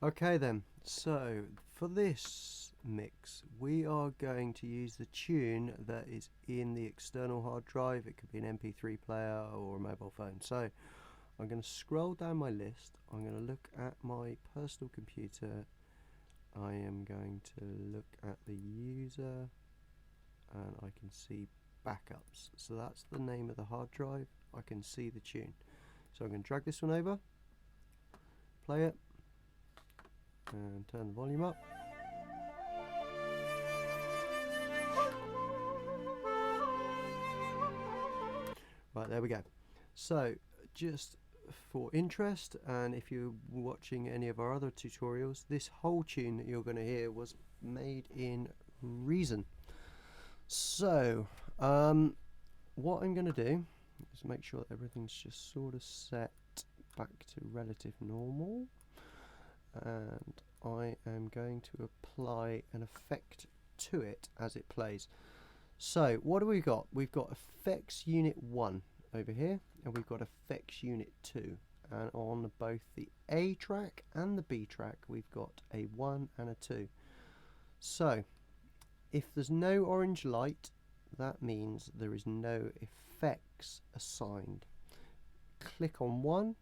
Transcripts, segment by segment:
Okay then, so for this mix we are going to use the tune that is in the external hard drive. It could be an MP3 player or a mobile phone. So I'm going to scroll down my list, I'm going to look at my personal computer, I am going to look at the user, and I can see backups. So that's the name of the hard drive, I can see the tune. So I'm going to drag this one over, play it, and turn the volume up. Right, there we go. So just for interest, and if you're watching any of our other tutorials, this whole tune that you're going to hear was made in Reason. So what I'm going to do is make sure that everything's just sort of set back to relative normal, and I am going to apply an effect to it as it plays. So what do we got? We've got effects unit 1 over here, and we've got effects unit 2, and on both the A track and the B track we've got a 1 and a 2. So if there's no orange light, that means there is no effects assigned. Click on 1,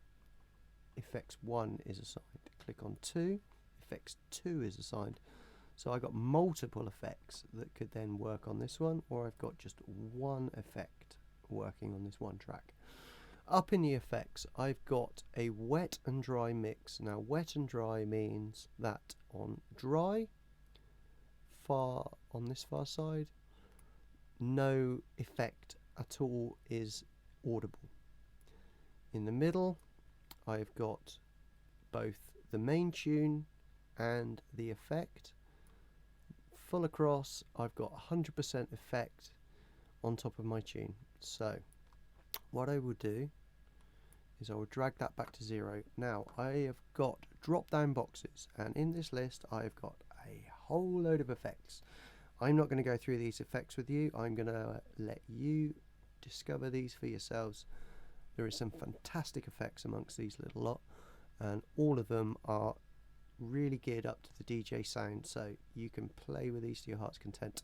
effects 1 is assigned. Click on 2, effects 2 is assigned. So I've got multiple effects that could then work on this one, or I've got just one effect working on this one track. Up in the effects, I've got a wet and dry mix. Now wet and dry means that on dry, on this far side, no effect at all is audible. In the middle, I've got both the main tune and the effect. Full across, I've got 100% effect on top of my tune. So what I will do is I will drag that back to 0. Now I have got drop down boxes, and in this list I've got a whole load of effects. I'm not going to go through these effects with you, I'm going to let you discover these for yourselves. There is some fantastic effects amongst these little lot, and all of them are really geared up to the DJ sound, so you can play with these to your heart's content.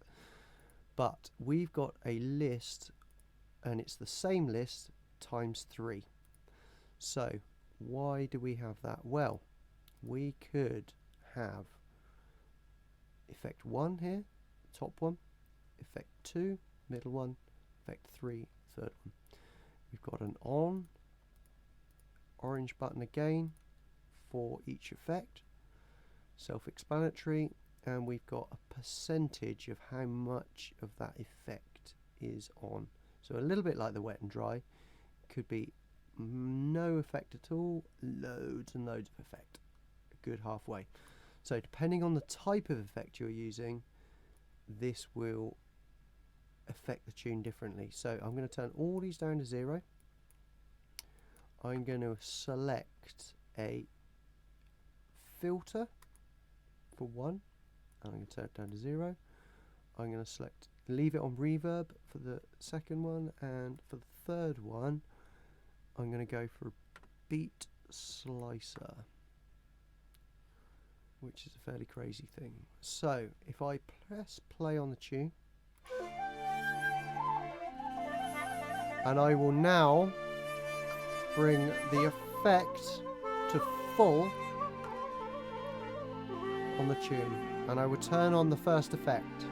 But we've got a list, and it's the same list times 3. So why do we have that? Well, we could have effect 1 here, top one, effect 2, middle one, effect 3, third one. We've got an on, orange button again for each effect, self-explanatory, and we've got a percentage of how much of that effect is on. So a little bit like the wet and dry, could be no effect at all, loads and loads of effect, a good halfway. So depending on the type of effect you're using, this will affect the tune differently. So I'm going to turn all these down to 0. I'm going to select a filter for 1, and I'm going to turn it down to 0. I'm going to leave it on reverb for the second one, and for the third one I'm going to go for a beat slicer, which is a fairly crazy thing. So if I press play on the tune, and I will now bring the effect to full on the tune, and I will turn on the first effect.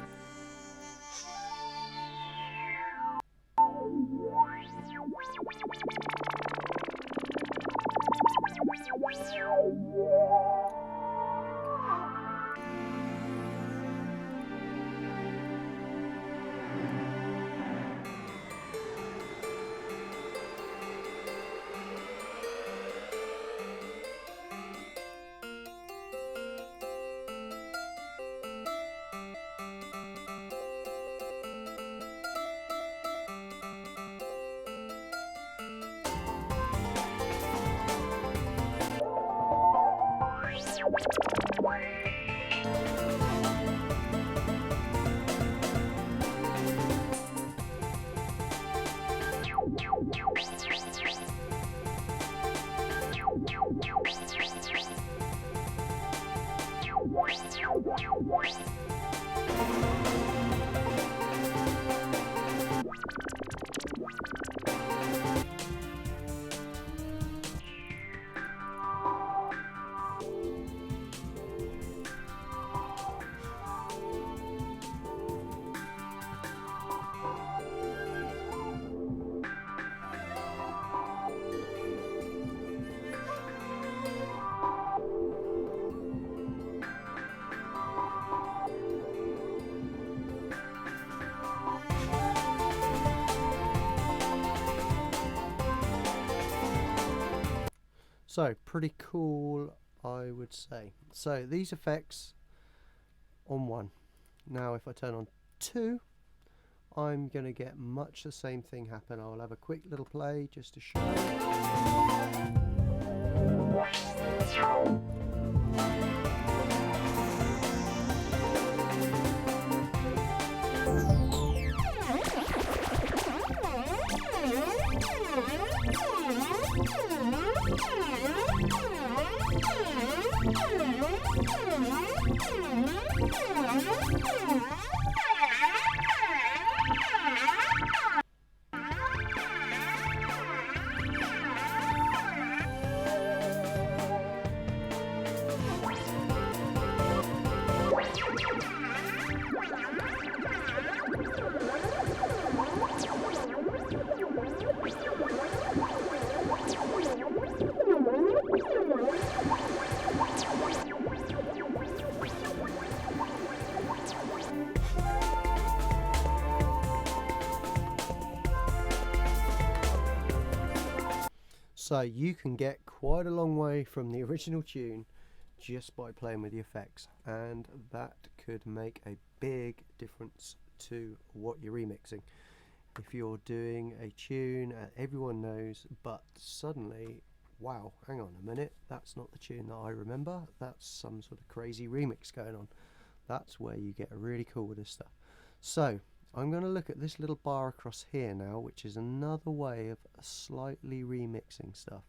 So pretty cool, I would say. So these effects on 1. Now if I turn on 2, I'm going to get much the same thing happen. I'll have a quick little play just to show you. So you can get quite a long way from the original tune just by playing with the effects, and that could make a big difference to what you're remixing. If you're doing a tune everyone knows, but suddenly, wow, hang on a minute, that's not the tune that I remember, that's some sort of crazy remix going on. That's where you get really cool with this stuff. So I'm going to look at this little bar across here now, which is another way of slightly remixing stuff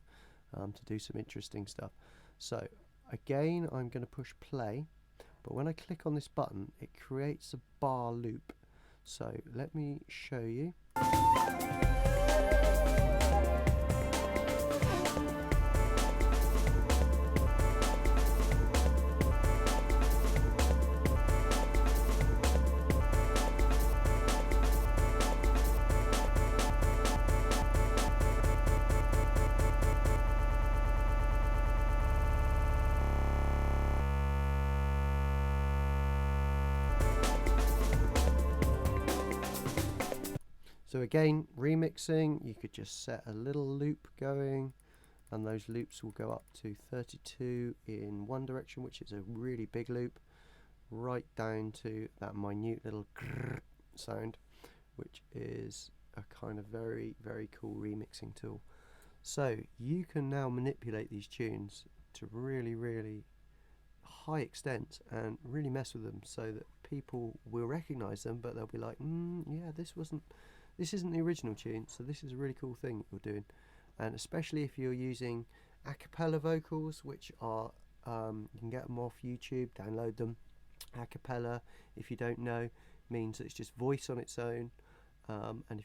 to do some interesting stuff. So again, I'm going to push play, but when I click on this button, it creates a bar loop. So let me show you. So again, remixing, you could just set a little loop going, and those loops will go up to 32 in one direction, which is a really big loop, right down to that minute little grrr sound, which is a kind of very, very cool remixing tool. So you can now manipulate these tunes to really, really high extent and really mess with them so that people will recognize them, but they'll be like, yeah, this isn't the original tune, so this is a really cool thing that you're doing. And especially if you're using a cappella vocals, which are you can get them off YouTube, download them. A cappella, if you don't know, means that it's just voice on its own, and if